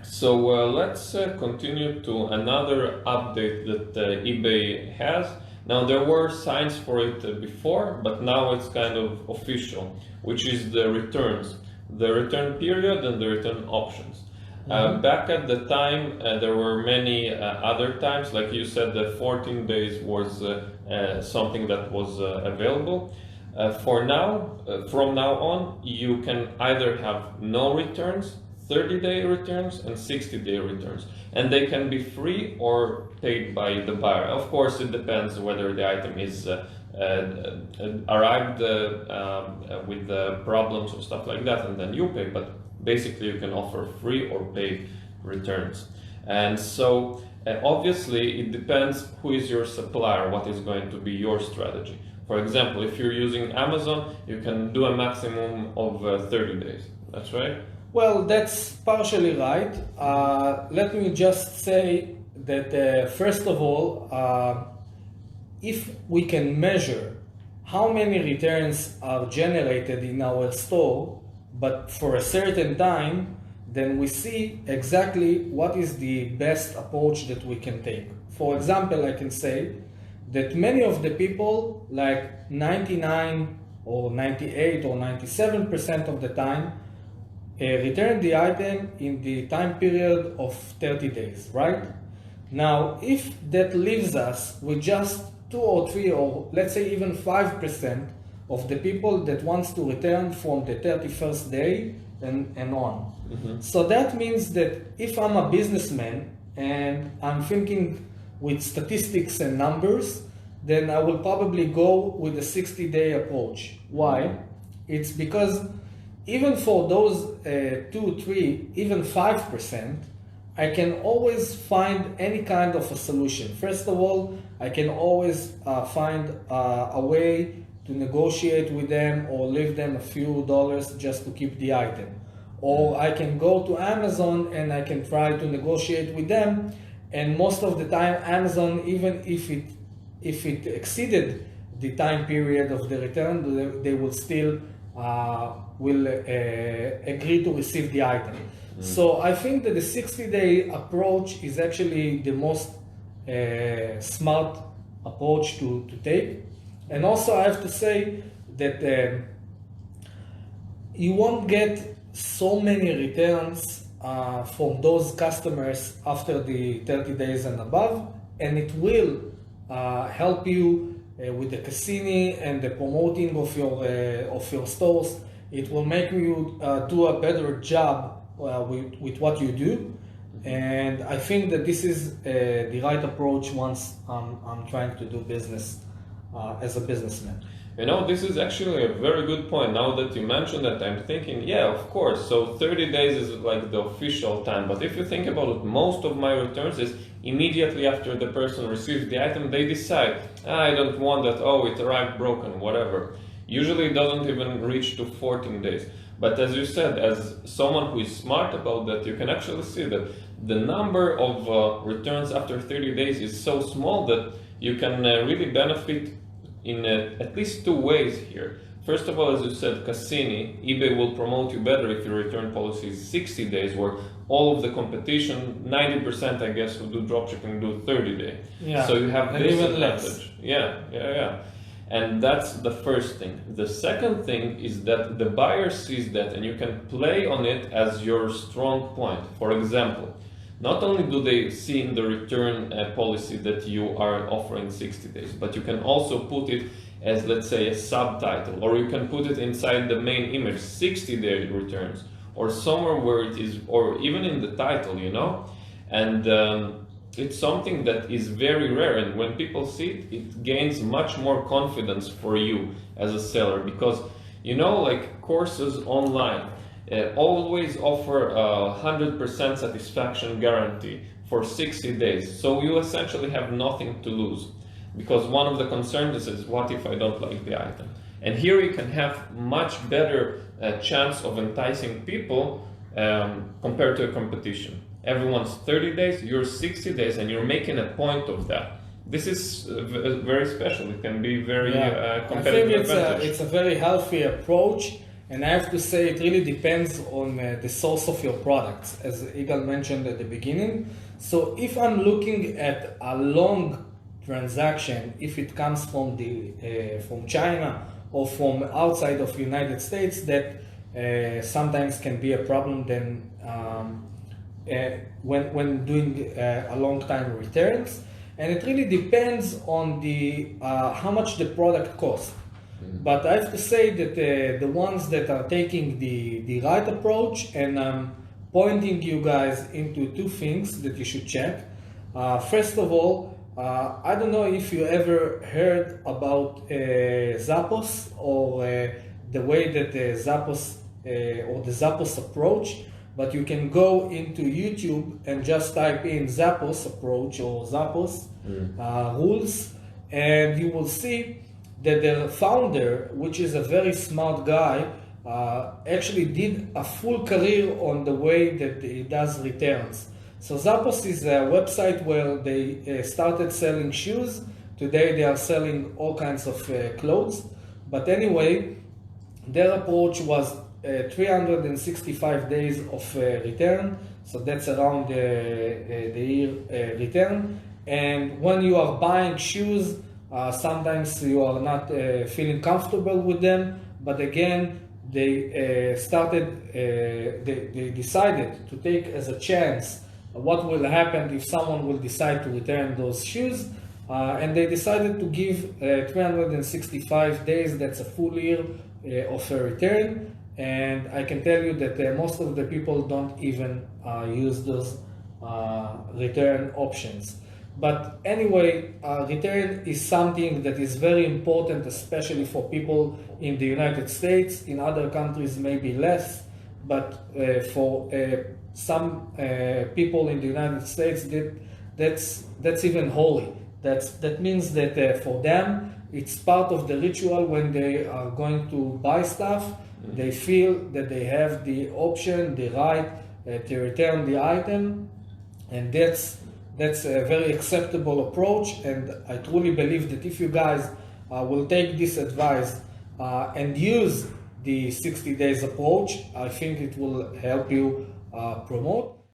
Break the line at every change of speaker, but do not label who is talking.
So let's continue to another update that eBay has. Now there were signs for it before, but now it's kind of official, which is the returns, the return period and the return options. Back at the time, there were many other times, like you said, the 14 days was something that was available. For now, from now on, you can either have no returns, 30-day returns and 60-day returns, and they can be free or paid by the buyer. Of course, it depends whether the item is arrived with problems or stuff like that, and then you pay, but basically you can offer free or paid returns. And so obviously it depends who is your supplier, what is going to be your strategy. For example, if you're using Amazon, you can do a maximum of 30 days. That's right?
Well, that's partially right. Let me just say that first of all, if we can measure how many returns are generated in our store, but for a certain time, then we see exactly what is the best approach that we can take. For example, I can say that many of the people, like 99 or 98 or 97% of the time, return the item in the time period of 30 days, right? Now, if that leaves us with just 2 or 3 or let's say even 5% of the people that wants to return from the 31st day and on. So that means that if I'm a businessman and I'm thinking with statistics and numbers, then I will probably go with a 60-day approach. Why? It's because even for those 2, 3, even 5%, I can always find any kind of a solution. First of all, I can always find a way to negotiate with them or leave them a few dollars just to keep the item. Or I can go to Amazon and I can try to negotiate with them. And most of the time, Amazon, even if it exceeded the time period of the return, they will still agree to receive the item. So I think that the 60-day approach is actually the most smart approach to take. And also I have to say that you won't get so many returns from those customers after the 30 days and above, and it will help you with the Cassini and the promoting of your stores. It will make you do a better job with what you do, and I think that this is the right approach once I'm trying to do business as a businessman.
You know, this is actually a very good point. Now that you mentioned that, I'm thinking, yeah, of course. So 30 days is like the official time. But if you think about it, most of my returns is immediately after the person receives the item, they decide, I don't want that, oh, it arrived broken, whatever. Usually it doesn't even reach to 14 days. But as you said, as someone who is smart about that, you can actually see that the number of returns after 30 days is so small that you can really benefit in at least 2 ways here. First of all, as you said, Cassini, eBay will promote you better if your return policy is 60 days, where all of the competition, 90% I guess who do dropshipping do 30 days.
Yeah,
so you have
and
this
even
advantage.
less.
Yeah. And that's the first thing. The second thing is that the buyer sees that and you can play on it as your strong point. For example, not only do they see in the return policy that you are offering 60 days, but you can also put it as, let's say, a subtitle, or you can put it inside the main image, 60-day returns, or somewhere where it is, or even in the title, you know? And it's something that is very rare, and when people see it, it gains much more confidence for you as a seller, because, you know, like courses online, always offer a 100% satisfaction guarantee for 60 days. So you essentially have nothing to lose, because one of the concerns is, what if I don't like the item? And here you can have much better chance of enticing people compared to a competition. Everyone's 30 days, you're 60 days, and you're making a point of that. This is very special. It can be very competitive
I think it's a very healthy approach. And I have to say, it really depends on the source of your products, as Igal mentioned at the beginning. So if I'm looking at a long transaction, if it comes from from China or from outside of United States, that sometimes can be a problem. Then when doing a long time returns, and it really depends on the how much the product costs. But I have to say that the ones that are taking the right approach, and I'm pointing you guys into two things that you should check. First of all, I don't know if you ever heard about Zappos, or the way that Zappos or the Zappos approach, but you can go into YouTube and just type in Zappos approach or Zappos rules, and you will see that the founder, which is a very smart guy, actually did a full career on the way that he does returns. So Zappos is a website where they started selling shoes. Today they are selling all kinds of clothes. But anyway, their approach was 365 days of return. So that's around the year return. And when you are buying shoes, sometimes you are not feeling comfortable with them, but again, they they decided to take as a chance what will happen if someone will decide to return those shoes, and they decided to give 365 days. That's a full year of a return, and I can tell you that most of the people don't even use those return options. But anyway, return is something that is very important, especially for people in the United States. In other countries, maybe less, but for some people in the United States, that's even holy. That means that for them, it's part of the ritual. When they are going to buy stuff, they feel that they have the option, the right to return the item, and that's a very acceptable approach. And I truly believe that if you guys will take this advice and use the 60 days approach, I think it will help you promote.